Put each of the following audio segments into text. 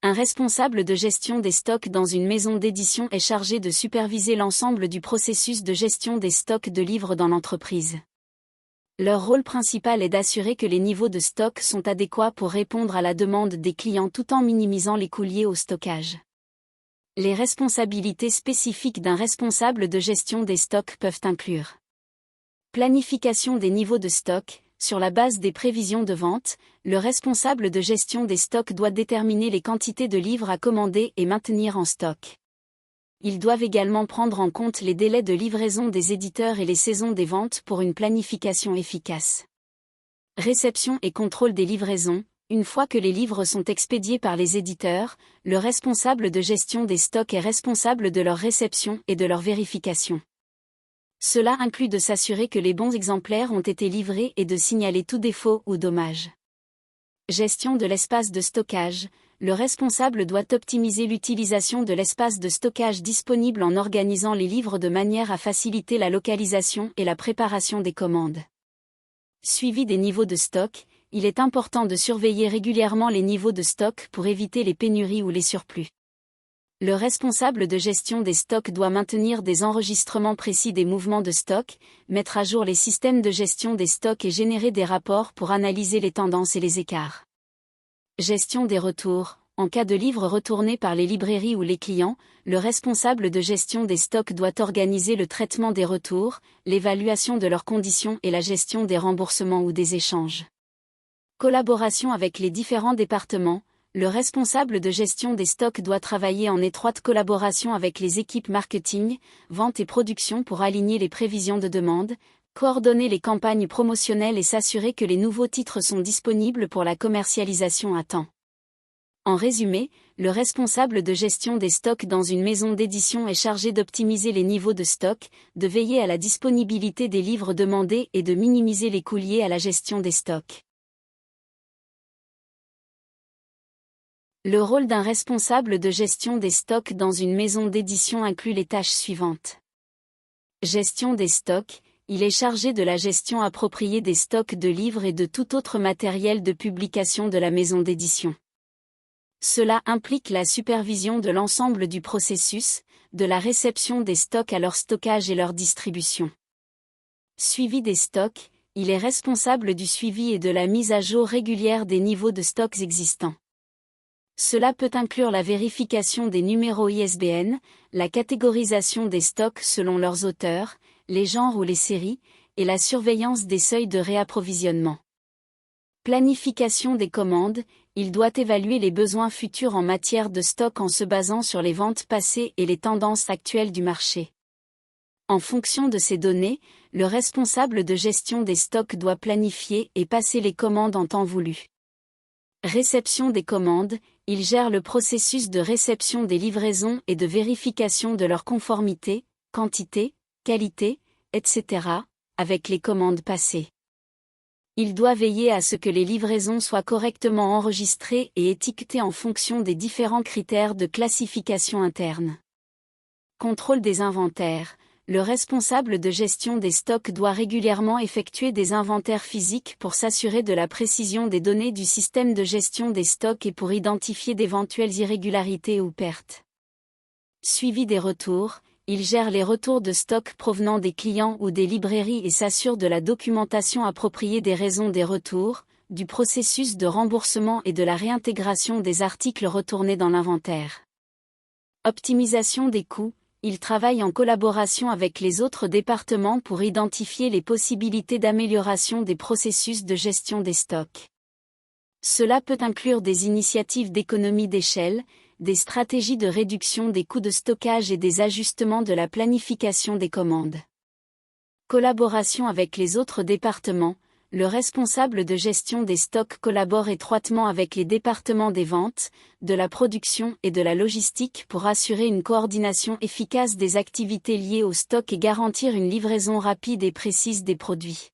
Un responsable de gestion des stocks dans une maison d'édition est chargé de superviser l'ensemble du processus de gestion des stocks de livres dans l'entreprise. Leur rôle principal est d'assurer que les niveaux de stock sont adéquats pour répondre à la demande des clients tout en minimisant les coûts liés au stockage. Les responsabilités spécifiques d'un responsable de gestion des stocks peuvent inclure planification des niveaux de stock. Sur la base des prévisions de vente, le responsable de gestion des stocks doit déterminer les quantités de livres à commander et maintenir en stock. Ils doivent également prendre en compte les délais de livraison des éditeurs et les saisons des ventes pour une planification efficace. Réception et contrôle des livraisons. Une fois que les livres sont expédiés par les éditeurs, le responsable de gestion des stocks est responsable de leur réception et de leur vérification. Cela inclut de s'assurer que les bons exemplaires ont été livrés et de signaler tout défaut ou dommage. Gestion de l'espace de stockage. Le responsable doit optimiser l'utilisation de l'espace de stockage disponible en organisant les livres de manière à faciliter la localisation et la préparation des commandes. Suivi des niveaux de stock. Il est important de surveiller régulièrement les niveaux de stock pour éviter les pénuries ou les surplus. Le responsable de gestion des stocks doit maintenir des enregistrements précis des mouvements de stock, mettre à jour les systèmes de gestion des stocks et générer des rapports pour analyser les tendances et les écarts. Gestion des retours. En cas de livres retournés par les librairies ou les clients, le responsable de gestion des stocks doit organiser le traitement des retours, l'évaluation de leurs conditions et la gestion des remboursements ou des échanges. Collaboration avec les différents départements. Le responsable de gestion des stocks doit travailler en étroite collaboration avec les équipes marketing, vente et production pour aligner les prévisions de demande, coordonner les campagnes promotionnelles et s'assurer que les nouveaux titres sont disponibles pour la commercialisation à temps. En résumé, le responsable de gestion des stocks dans une maison d'édition est chargé d'optimiser les niveaux de stock, de veiller à la disponibilité des livres demandés et de minimiser les coûts liés à la gestion des stocks. Le rôle d'un responsable de gestion des stocks dans une maison d'édition inclut les tâches suivantes. Gestion des stocks. Il est chargé de la gestion appropriée des stocks de livres et de tout autre matériel de publication de la maison d'édition. Cela implique la supervision de l'ensemble du processus, de la réception des stocks à leur stockage et leur distribution. Suivi des stocks. Il est responsable du suivi et de la mise à jour régulière des niveaux de stocks existants. Cela peut inclure la vérification des numéros ISBN, la catégorisation des stocks selon leurs auteurs, les genres ou les séries, et la surveillance des seuils de réapprovisionnement. Planification des commandes. Il doit évaluer les besoins futurs en matière de stock en se basant sur les ventes passées et les tendances actuelles du marché. En fonction de ces données, le responsable de gestion des stocks doit planifier et passer les commandes en temps voulu. Réception des commandes. Il gère le processus de réception des livraisons et de vérification de leur conformité, quantité, qualité, etc., avec les commandes passées. Il doit veiller à ce que les livraisons soient correctement enregistrées et étiquetées en fonction des différents critères de classification interne. Contrôle des inventaires. Le responsable de gestion des stocks doit régulièrement effectuer des inventaires physiques pour s'assurer de la précision des données du système de gestion des stocks et pour identifier d'éventuelles irrégularités ou pertes. Suivi des retours. Il gère les retours de stock provenant des clients ou des librairies et s'assure de la documentation appropriée des raisons des retours, du processus de remboursement et de la réintégration des articles retournés dans l'inventaire. Optimisation des coûts. Il travaille en collaboration avec les autres départements pour identifier les possibilités d'amélioration des processus de gestion des stocks. Cela peut inclure des initiatives d'économie d'échelle, des stratégies de réduction des coûts de stockage et des ajustements de la planification des commandes. Collaboration avec les autres départements. Le responsable de gestion des stocks collabore étroitement avec les départements des ventes, de la production et de la logistique pour assurer une coordination efficace des activités liées au stock et garantir une livraison rapide et précise des produits.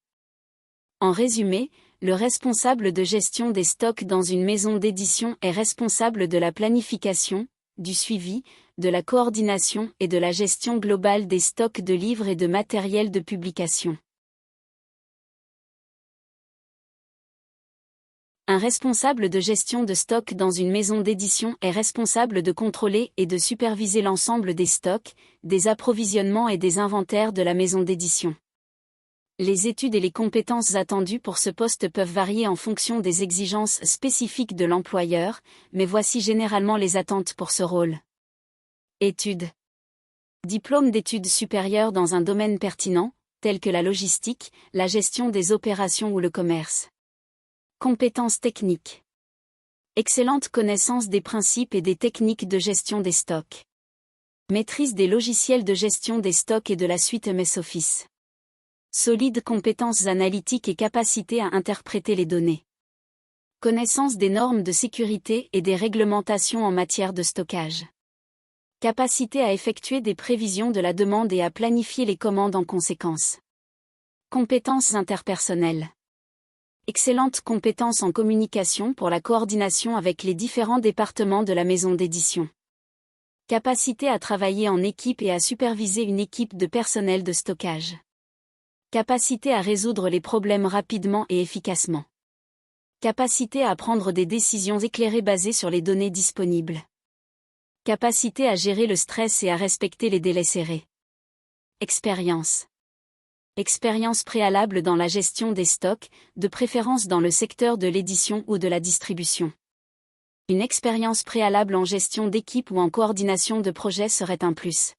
En résumé, le responsable de gestion des stocks dans une maison d'édition est responsable de la planification, du suivi, de la coordination et de la gestion globale des stocks de livres et de matériel de publication. Un responsable de gestion de stock dans une maison d'édition est responsable de contrôler et de superviser l'ensemble des stocks, des approvisionnements et des inventaires de la maison d'édition. Les études et les compétences attendues pour ce poste peuvent varier en fonction des exigences spécifiques de l'employeur, mais voici généralement les attentes pour ce rôle. Études. Diplôme d'études supérieures dans un domaine pertinent, tel que la logistique, la gestion des opérations ou le commerce. Compétences techniques. Excellente connaissance des principes et des techniques de gestion des stocks. Maîtrise des logiciels de gestion des stocks et de la suite MS Office. Solides compétences analytiques et capacité à interpréter les données. Connaissance des normes de sécurité et des réglementations en matière de stockage. Capacité à effectuer des prévisions de la demande et à planifier les commandes en conséquence. Compétences interpersonnelles. Excellentes compétences en communication pour la coordination avec les différents départements de la maison d'édition. Capacité à travailler en équipe et à superviser une équipe de personnel de stockage. Capacité à résoudre les problèmes rapidement et efficacement. Capacité à prendre des décisions éclairées basées sur les données disponibles. Capacité à gérer le stress et à respecter les délais serrés. Expérience. Expérience préalable dans la gestion des stocks, de préférence dans le secteur de l'édition ou de la distribution. Une expérience préalable en gestion d'équipe ou en coordination de projet serait un plus.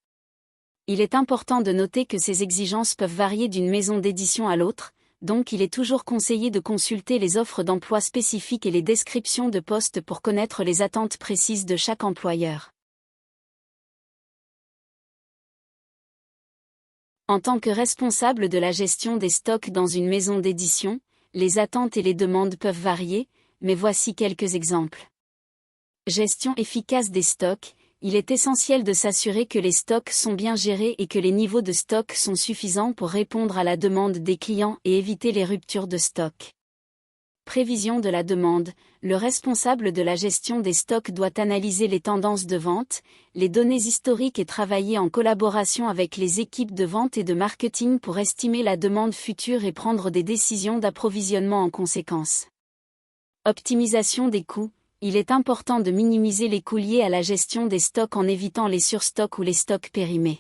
Il est important de noter que ces exigences peuvent varier d'une maison d'édition à l'autre, donc il est toujours conseillé de consulter les offres d'emploi spécifiques et les descriptions de postes pour connaître les attentes précises de chaque employeur. En tant que responsable de la gestion des stocks dans une maison d'édition, les attentes et les demandes peuvent varier, mais voici quelques exemples. Gestion efficace des stocks. Il est essentiel de s'assurer que les stocks sont bien gérés et que les niveaux de stock sont suffisants pour répondre à la demande des clients et éviter les ruptures de stock. Prévision de la demande. Le responsable de la gestion des stocks doit analyser les tendances de vente, les données historiques et travailler en collaboration avec les équipes de vente et de marketing pour estimer la demande future et prendre des décisions d'approvisionnement en conséquence. Optimisation des coûts. Il est important de minimiser les coûts liés à la gestion des stocks en évitant les surstocks ou les stocks périmés.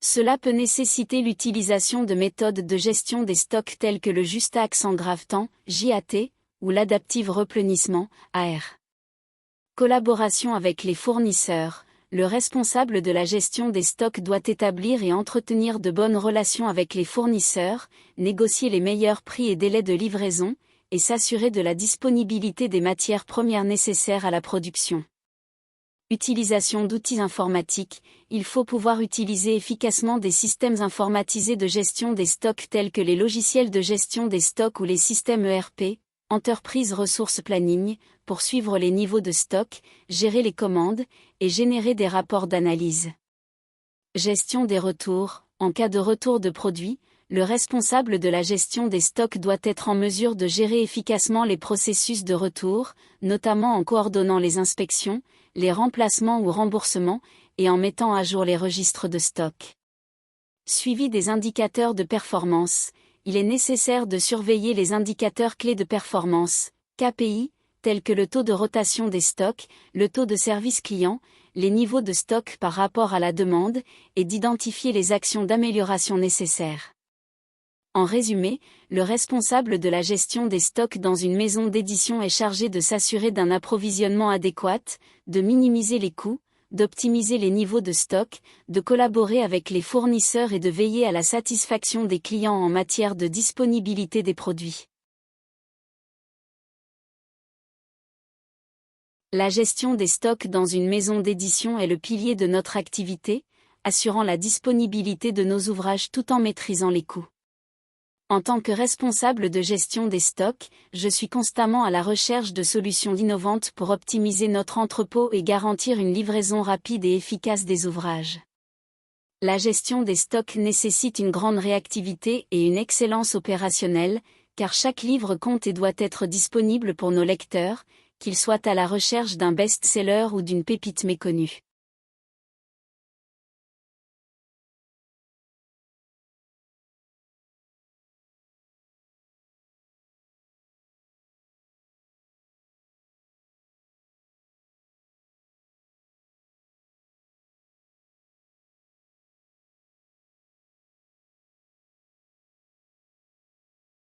Cela peut nécessiter l'utilisation de méthodes de gestion des stocks telles que le juste axe en grave-temps, JAT, ou l'adaptive replenissement, AR. Collaboration avec les fournisseurs. Le responsable de la gestion des stocks doit établir et entretenir de bonnes relations avec les fournisseurs, négocier les meilleurs prix et délais de livraison, et s'assurer de la disponibilité des matières premières nécessaires à la production. Utilisation d'outils informatiques. Il faut pouvoir utiliser efficacement des systèmes informatisés de gestion des stocks tels que les logiciels de gestion des stocks ou les systèmes ERP, Enterprise Resource Planning, pour suivre les niveaux de stock, gérer les commandes, et générer des rapports d'analyse. Gestion des retours. En cas de retour de produits, le responsable de la gestion des stocks doit être en mesure de gérer efficacement les processus de retour, notamment en coordonnant les inspections, les remplacements ou remboursements, et en mettant à jour les registres de stock. Suivi des indicateurs de performance. Il est nécessaire de surveiller les indicateurs clés de performance, KPI, tels que le taux de rotation des stocks, le taux de service client, les niveaux de stock par rapport à la demande, et d'identifier les actions d'amélioration nécessaires. En résumé, le responsable de la gestion des stocks dans une maison d'édition est chargé de s'assurer d'un approvisionnement adéquat, de minimiser les coûts, d'optimiser les niveaux de stock, de collaborer avec les fournisseurs et de veiller à la satisfaction des clients en matière de disponibilité des produits. La gestion des stocks dans une maison d'édition est le pilier de notre activité, assurant la disponibilité de nos ouvrages tout en maîtrisant les coûts. En tant que responsable de gestion des stocks, je suis constamment à la recherche de solutions innovantes pour optimiser notre entrepôt et garantir une livraison rapide et efficace des ouvrages. La gestion des stocks nécessite une grande réactivité et une excellence opérationnelle, car chaque livre compte et doit être disponible pour nos lecteurs, qu'ils soient à la recherche d'un best-seller ou d'une pépite méconnue.